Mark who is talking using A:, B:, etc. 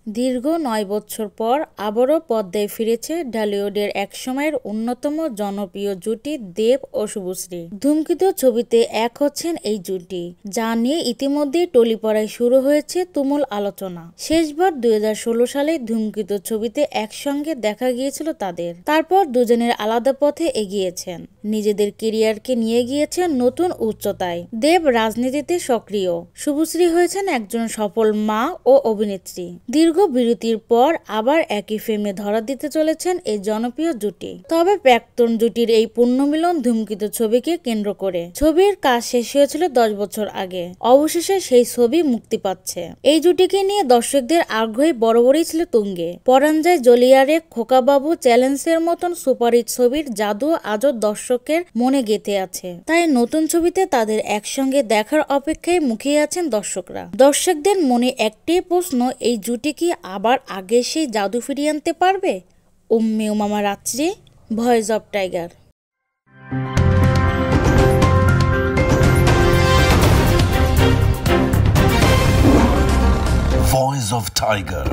A: দীর্ঘ ৯ বছর পর আবারও পর্দায় ফিরেছে ঢালিউডের একসময়ের অন্যতম জনপ্রিয় জুটি দেব ও শুভশ্রী। ধূমকেতু ছবিতে এক হচ্ছেন এই জুটি, যা নিয়ে ইতিমধ্যেই টলিপাড়ায় শুরু হয়েছে তুমুল আলোচনা। শেষবার ২০১৬ সালে ধূমকেতু ছবিতে একসঙ্গে দেখা গিয়েছিল তাদের। তারপর দুজনের আলাদা পথে এগিয়েছেন, নিজেদের কেরিয়ারকে নিয়ে গিয়েছেন নতুন উচ্চতায়। দেব রাজনীতিতে সক্রিয়, শুভশ্রী হয়েছেন একজন সফল মা ও অভিনেত্রী। দীর্ঘ বিরতির পর আবার একই ফ্রেমে ধরা দিতে চলেছেন এই জনপ্রিয় জুটি। তবে প্রাক্তন জুটির এই পুনর্মিলন ধূমকেতু ছবিকে কেন্দ্র করে। ছবির কাজ শেষ হয়েছিল ১০ বছর আগে, অবশেষে সেই ছবি মুক্তি পাচ্ছে। এই জুটিকে নিয়ে দর্শকদের আগ্রহী বরাবরই ছিল তুঙ্গে। পরাণ যায় জ্বলিয়ারে, খোকাবাবু, চ্যালেঞ্জের মতন সুপারহিট ছবির জাদু আজও দর্শকের মনে গেঁথে আছে। তাই নতুন ছবিতে তাদের একসঙ্গে দেখার অপেক্ষায় মুখিয়ে আছেন দর্শকরা। দর্শকদের মনে একটাই প্রশ্ন, এই জুটি কি আবার আগে সেই জাদু ফিরিয়ে আনতে পারবে? উম্মে উমামা রাত্রি, voice of tiger.
B: Voice of Tiger.